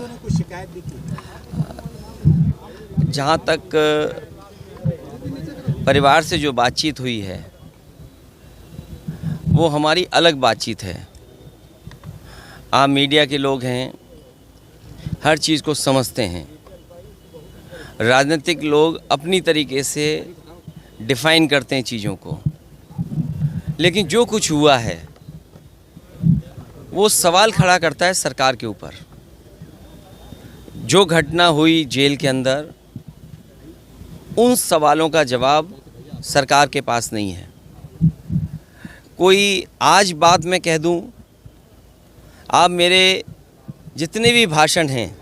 पुलिसों ने कुछ शिकायत भी की? जहाँ तक परिवार से जो बातचीत हुई है वो हमारी अलग बातचीत है। आप मीडिया के लोग हैं, हर चीज़ को समझते हैं। राजनीतिक लोग अपनी तरीके से डिफ़ाइन करते हैं चीज़ों को, लेकिन जो कुछ हुआ है वो सवाल खड़ा करता है सरकार के ऊपर। जो घटना हुई जेल के अंदर, उन सवालों का जवाब सरकार के पास नहीं है। कोई आज बात मैं कह दूं, आप मेरे जितने भी भाषण हैं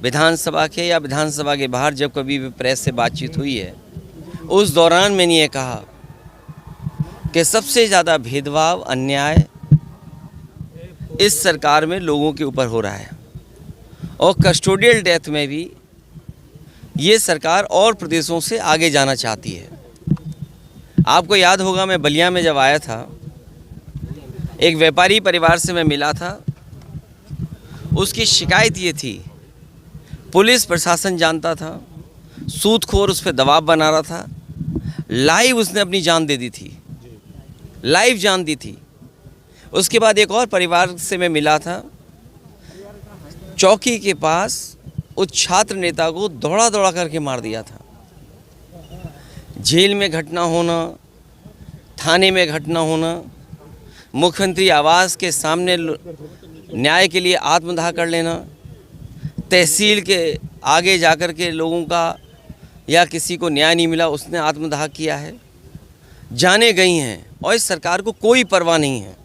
विधानसभा के या विधानसभा के बाहर, जब कभी भी प्रेस से बातचीत हुई है, उस दौरान मैंने ये कहा कि सबसे ज़्यादा भेदभाव, अन्याय इस सरकार में लोगों के ऊपर हो रहा है। और कस्टोडियल डेथ में भी ये सरकार और प्रदेशों से आगे जाना चाहती है। आपको याद होगा, मैं बलिया में जब आया था, एक व्यापारी परिवार से मैं मिला था। उसकी शिकायत ये थी, पुलिस प्रशासन जानता था, सूदखोर उस पर दबाव बना रहा था। लाइव उसने अपनी जान दे दी थी, लाइव जान दी थी। उसके बाद एक और परिवार से मैं मिला था, चौकी के पास उस छात्र नेता को दौड़ा दौड़ा करके मार दिया था। जेल में घटना होना, थाने में घटना होना, मुख्यमंत्री आवास के सामने न्याय के लिए आत्मदाह कर लेना, तहसील के आगे जाकर के लोगों का या किसी को न्याय नहीं मिला, उसने आत्मदाह किया है। जाने गई हैं और इस सरकार को कोई परवाह नहीं है।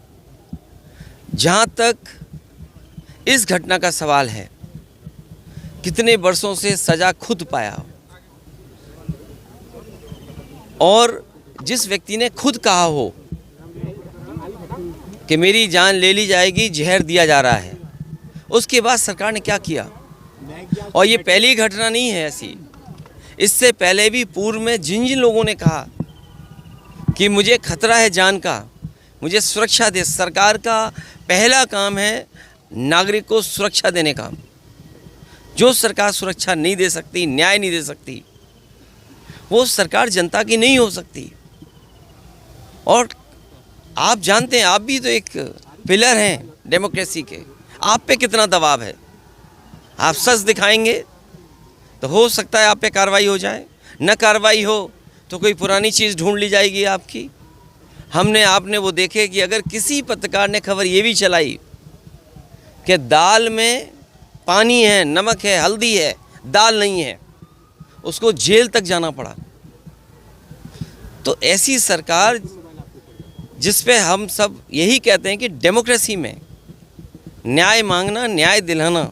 जहाँ तक इस घटना का सवाल है, कितने वर्षों से सज़ा खुद पाया, और जिस व्यक्ति ने खुद कहा हो कि मेरी जान ले ली जाएगी, जहर दिया जा रहा है, उसके बाद सरकार ने क्या किया। और ये पहली घटना नहीं है ऐसी। इससे पहले भी पूर्व में जिन जिन लोगों ने कहा कि मुझे खतरा है जान का, मुझे सुरक्षा दे, सरकार का पहला काम है नागरिक को सुरक्षा देने का। जो सरकार सुरक्षा नहीं दे सकती, न्याय नहीं दे सकती, वो सरकार जनता की नहीं हो सकती। और आप जानते हैं, आप भी तो एक पिलर हैं डेमोक्रेसी के, आप पे कितना दबाव है। आप सच दिखाएंगे तो हो सकता है आप पे कार्रवाई हो जाए, न कार्रवाई हो तो कोई पुरानी चीज़ ढूंढ ली जाएगी आपकी। आपने वो देखे कि अगर किसी पत्रकार ने खबर ये भी चलाई कि दाल में पानी है, नमक है, हल्दी है, दाल नहीं है, उसको जेल तक जाना पड़ा। तो ऐसी सरकार जिस पे हम सब यही कहते हैं कि डेमोक्रेसी में न्याय मांगना, न्याय दिलाना,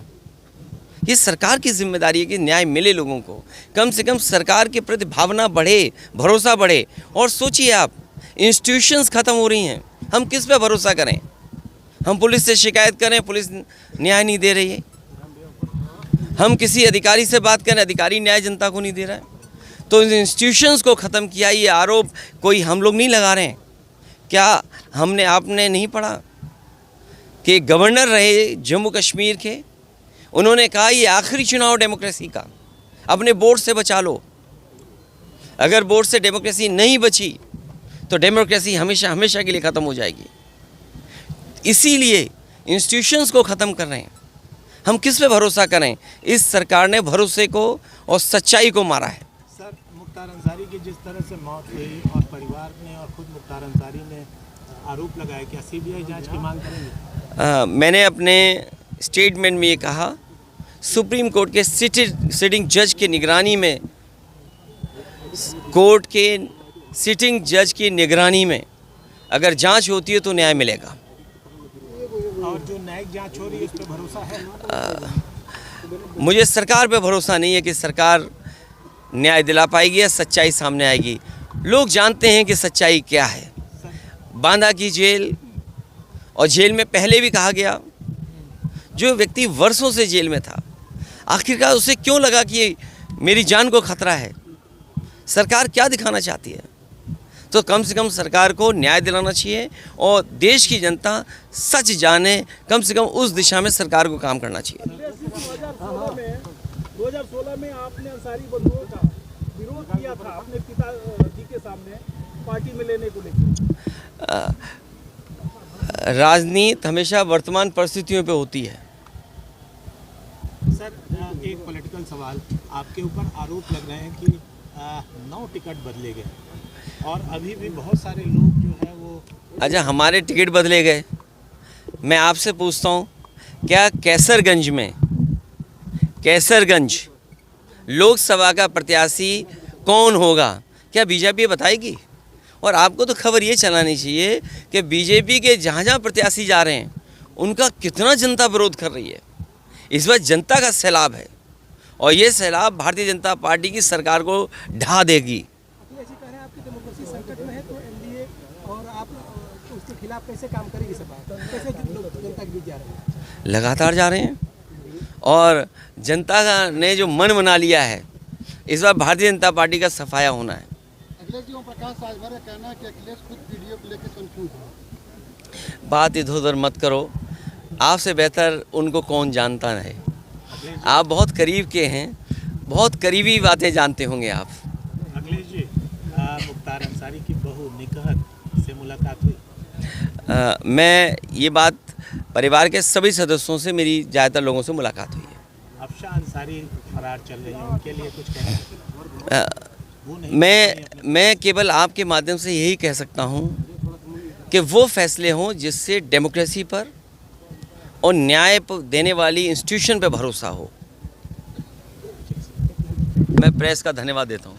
ये सरकार की जिम्मेदारी है कि न्याय मिले लोगों को। कम से कम सरकार के प्रति भावना बढ़े, भरोसा बढ़े। और सोचिए आप, इंस्टीट्यूशंस ख़त्म हो रही हैं, हम किस पे भरोसा करें। हम पुलिस से शिकायत करें, पुलिस न्याय नहीं दे रही है। हम किसी अधिकारी से बात करें, अधिकारी न्याय जनता को नहीं दे रहा है। तो इन इंस्टीट्यूशंस को ख़त्म किया, ये आरोप कोई हम लोग नहीं लगा रहे हैं। क्या आपने नहीं पढ़ा कि गवर्नर रहे जम्मू कश्मीर के, उन्होंने कहा ये आखिरी चुनाव डेमोक्रेसी का, अपने बोर्ड से बचा लो। अगर बोर्ड से डेमोक्रेसी नहीं बची तो डेमोक्रेसी हमेशा हमेशा के लिए ख़त्म हो जाएगी। इसीलिए इंस्टीट्यूशंस को ख़त्म कर रहे हैं। हम किस पे भरोसा करें। इस सरकार ने भरोसे को और सच्चाई को मारा है। सर, मुख्तार अंसारी की जिस तरह से मौत हुई और परिवार ने और खुद मुख्तार अंसारी ने आरोप लगाया, क्या सीबीआई जांच की मांग करेंगे? मैंने अपने स्टेटमेंट में ये कहा, सुप्रीम कोर्ट के सिटिंग जज की निगरानी में, कोर्ट के सिटिंग जज की निगरानी में अगर जांच होती है तो न्याय मिलेगा। और जो न्यायिक जांच हो रही है उस पर भरोसा है? मुझे सरकार पे भरोसा नहीं है कि सरकार न्याय दिला पाएगी या सच्चाई सामने आएगी। लोग जानते हैं कि सच्चाई क्या है। बांदा की जेल, और जेल में पहले भी कहा गया, जो व्यक्ति वर्षों से जेल में था, आखिरकार उसे क्यों लगा कि मेरी जान को खतरा है। सरकार क्या दिखाना चाहती है। तो कम से कम सरकार को न्याय दिलाना चाहिए और देश की जनता सच जाने, कम से कम उस दिशा में सरकार को काम करना चाहिए। 2016 में आपने अंसारी बंधुओं का विरोध किया था अपने पिताजी के सामने पार्टी में लेने को लेकर। राजनीति हमेशा वर्तमान परिस्थितियों पे होती है। सर, एक पॉलिटिकल सवाल, आपके ऊपर आरोप लग रहे हैं कि 9 टिकट बदले गए और अभी भी बहुत सारे लोग जो है वो। अच्छा, हमारे टिकट बदले गए। मैं आपसे पूछता हूँ, क्या कैसरगंज लोकसभा का प्रत्याशी कौन होगा, क्या बीजेपी बताएगी? और आपको तो खबर ये चलानी चाहिए कि बीजेपी के जहाँ जहाँ प्रत्याशी जा रहे हैं उनका कितना जनता विरोध कर रही है। इस बार जनता का सैलाब है और ये सैलाब भारतीय जनता पार्टी की सरकार को ढा देगी। अखिलेश जी कह रहे हैं आपकी डेमोक्रेसी संकट में है, तो एनडीए और आप उसके खिलाफ कैसे काम करेगी सपा? कैसे जनता के बीच जा रहे हैं? लगातार जा रहे हैं और जनता ने जो मन बना लिया है, इस बार भारतीय जनता पार्टी का सफाया होना है। अखिलेश जी, ओम प्रकाश राजभर का कहना है कि अखिलेश खुद वीडियो को लेकर कंफ्यूज है। बात इधर उधर मत करो, आपसे बेहतर उनको कौन जानता है। आप बहुत करीब के हैं, बहुत करीबी बातें जानते होंगे आप। अखिलेश जी, मुख्तार अंसारी की बहू निकहत से मुलाकात हुई? मैं ये बात, परिवार के सभी सदस्यों से, मेरी ज़्यादातर लोगों से मुलाकात हुई है। अफशा अंसारी फरार चल रही है, उनके लिए कुछ कहना? मैं केवल आपके माध्यम से यही कह सकता हूं कि वो फैसले हों जिससे डेमोक्रेसी पर और न्याय देने वाली इंस्टीट्यूशन पर भरोसा हो। मैं प्रेस का धन्यवाद देता हूं।